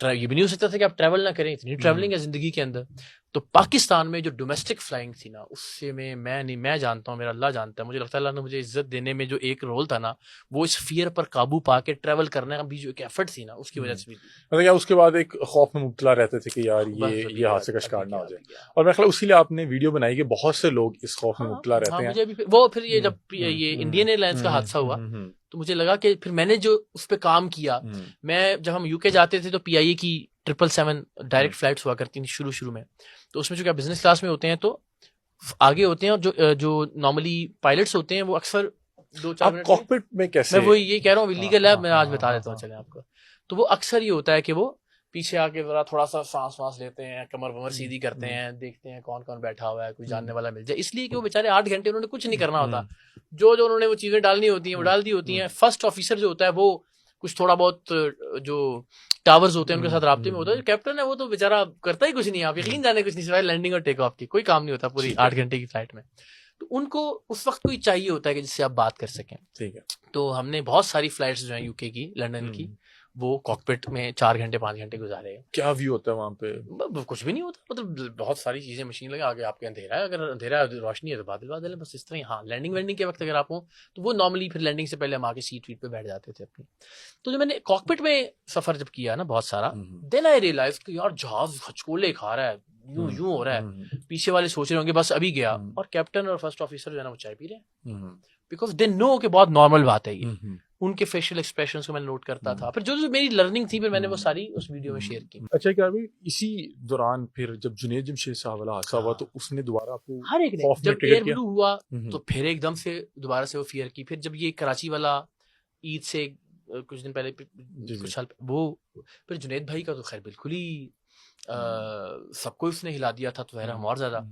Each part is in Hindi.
ये भी नहीं हो सकता था कि आप ट्रैवल ना करें, इतनी ट्रैवलिंग है जिंदगी के अंदर। तो पाकिस्तान में जो डोमेस्टिक फ्लाइंग थी ना, उससे मैं जानता हूँ, मेरा अल्लाह जानता है, मुझे लगता है अल्लाह ने मुझे इज्जत देने में जो एक रोल था ना, वो इस फियर पर काबू पा के ट्रैवल करने का भी जो एक एफर्ट थी ना, उसकी वजह से भी थी। मतलब क्या उसके बाद एक खौफ में मुब्तला रहते थे कि यार बस ये हादसे का शिकार ना हो जाए, गया। और मेरे ख्याल उसी लिए आपने वीडियो बनाई कि बहुत से लोग इस खौफ में मुब्तला रहते हैं। मुझे अभी वो फिर ये जब ये इंडियन एयरलाइंस का हादसा हुआ, तो मुझे लगा कि फिर मैंने जो उस पर काम किया, मैं जब हम यूके जाते थे तो PIA की 777 डायरेक्ट फ्लाइट्स हुआ करती थी शुरू में। तो उसमें जो क्या बिजनेस क्लास में होते हैं तो आगे होते हैं, और जो नॉर्मली पायलट्स होते हैं वो अक्सर 2-4 मिनट कॉकपिट में कैसे, मैं वही यही कह रहा हूँ, इलीगल है, मैं आज बता देता हूँ चले आपको। तो वो अक्सर ये होता है कि वो पीछे आके जरा थोड़ा सा सांस लेते हैं, कमर वमर सीधी करते हैं, देखते हैं कौन कौन बैठा हुआ है, कोई जानने वाला मिल जाए, इसलिए कि वो बेचारे 8 घंटे उन्होंने कुछ नहीं करना होता, जो उन्होंने वो चीजें डालनी होती हैं वो डाल दी होती हैं। फर्स्ट ऑफिसर जो होता है वो कुछ थोड़ा बहुत जो टावर्स होते हैं उनके साथ राब्ते में होता है, जो कैप्टन है वो तो बेचारा करता ही कुछ नहीं, आप यकीन जाने कुछ नहीं सिवाय लैंडिंग और टेक ऑफ की, कोई काम नहीं होता पूरी 8 घंटे की फ्लाइट में। तो उनको उस वक्त कोई चाहिए होता है कि जिससे आप बात कर सकें। ठीक है। तो हमने बहुत सारी फ्लाइट्स जो हैं यूके की, लंदन की, वो कॉकपिट में 4 घंटे 5 घंटे गुजारे। क्या व्यू होता है वहाँ पे? कुछ भी नहीं होता, मतलब बहुत सारी चीजें, मशीन लगे आगे, आपके अंधेरा है, अगर अंधेरा है रोशनी है तो बादल है, बस इस तरह ही। हाँ, लैंडिंग वेंडिंग के वक्त अगर आप हो तो वो नॉर्मली फिर लैंडिंग से पहले हम आके सीट वीट पे बैठ जाते थे अपनी। तो जो मैंने कॉकपिट में सफर जब किया ना बहुत सारा, देन आई रियलाइज कि यार जहाज हचकोले खा रहा है, यूं हो रहा है, पीछे वाले सोच रहे होंगे बस अभी गया, और कैप्टन और फर्स्ट ऑफिसर जो है ना वो चाय पी रहे हैं, बिकॉज दे नो कि बहुत नॉर्मल बात है ये। उनके फेशियल एक्सप्रेशंस को मैं नोट करता था, फिर जो मेरी लर्निंग थी फिर मैंने वो सारी उस वीडियो में शेयर की। अच्छा, क्या भाई इसी दौरान फिर जब जुनैद जमशेद साहब वाला हादसा हुआ तो उसने दोबारा आपको हर एक ने, जब एयर ब्लू हुआ तो फिर एकदम से दोबारा से वो फियर की। फिर जब ये कराची वाला ईद से कुछ दिन पहले, कुछ साल वो, फिर जुनैद भाई का तो खैर बिल्कुल ही सबको उसने हिला दिया था, तो हम और ज्यादा।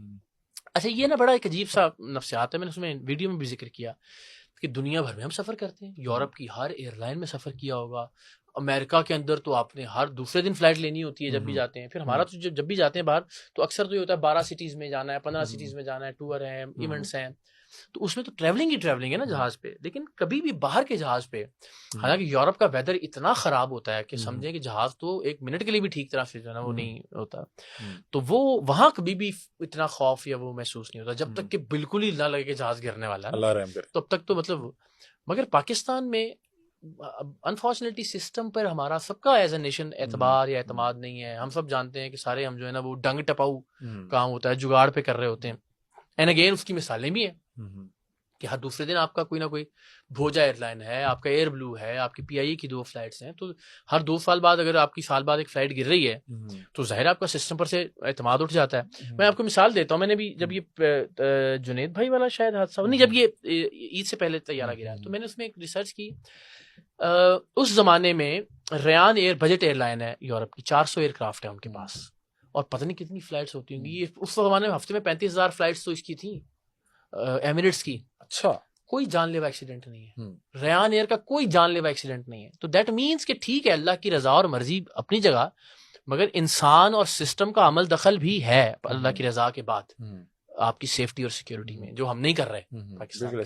अच्छा, ये ना बड़ा एक अजीब सा नफ्सियात है, मैंने उसमें वीडियो में भी जिक्र किया कि दुनिया भर में हम सफर करते हैं, यूरोप की हर एयरलाइन में सफर किया होगा, अमेरिका के अंदर तो आपने हर दूसरे दिन फ्लाइट लेनी होती है जब भी जाते हैं। फिर हमारा तो जब भी जाते हैं बाहर तो अक्सर तो ये होता है 12 सिटीज में जाना है, 15 सिटीज में जाना है, टूर है, इवेंट्स हैं, तो उसमें तो ट्रैवलिंग ही ट्रैवलिंग है ना जहाज पे। लेकिन कभी भी बाहर के जहाज पे, हालांकि यूरोप का वेदर इतना खराब होता है कि समझें कि जहाज तो 1 मिनट के लिए भी ठीक तरह से जो है ना वो नहीं होता, तो वो वहां कभी भी इतना खौफ या वो महसूस नहीं होता जब तक कि बिल्कुल ही ना लगे कि जहाज गिरने वाला है, अल्लाह रहम करे, तब तक तो मतलब। मगर पाकिस्तान में अनफॉर्चुनेटली सिस्टम पर हमारा सबका एज ए नेशन एतबार या एतमाद नहीं है। हम सब जानते हैं कि सारे हम जो है ना वो डंग टपाऊ काम होता है, जुगाड़ पे कर रहे होते हैं। एंड अगेन उसकी मिसालें भी हैं कि हर दूसरे दिन आपका कोई ना कोई, भोजा एयरलाइन है, आपका एयर ब्लू है, आपकी PIA की 2 फ्लाइट्स हैं, तो हर 2 साल बाद अगर आपकी साल बाद एक फ्लाइट गिर रही है तो जाहिर आपका सिस्टम पर से एतमाद उठ जाता है। मैं आपको मिसाल देता हूँ, मैंने भी जब ये जुनैद भाई वाला शायद हादसा नहीं, जब ये ईद से पहले तैयारा गिरा, तो मैंने उसमें एक रिसर्च की। उस जमाने में रयान एयर बजट एयरलाइन है यूरोप की, 400 एयरक्राफ्ट है उनके पास, और पता नहीं कितनी फ्लाइट्स होती होंगी। ये उस जमाने में हफ्ते में 35,000 फ्लाइट्स तो इसकी थी, एमिरेट्स की। अच्छा, कोई जानलेवा एक्सीडेंट नहीं है, रयान एयर का कोई जानलेवा एक्सीडेंट नहीं है। तो दैट मीन्स कि ठीक है, अल्लाह की रजा और मर्जी अपनी जगह, मगर इंसान और सिस्टम का अमल दखल भी है अल्लाह की रजा के बाद आपकी सेफ्टी और सिक्योरिटी में, जो हम नहीं कर रहे पाकिस्तान में।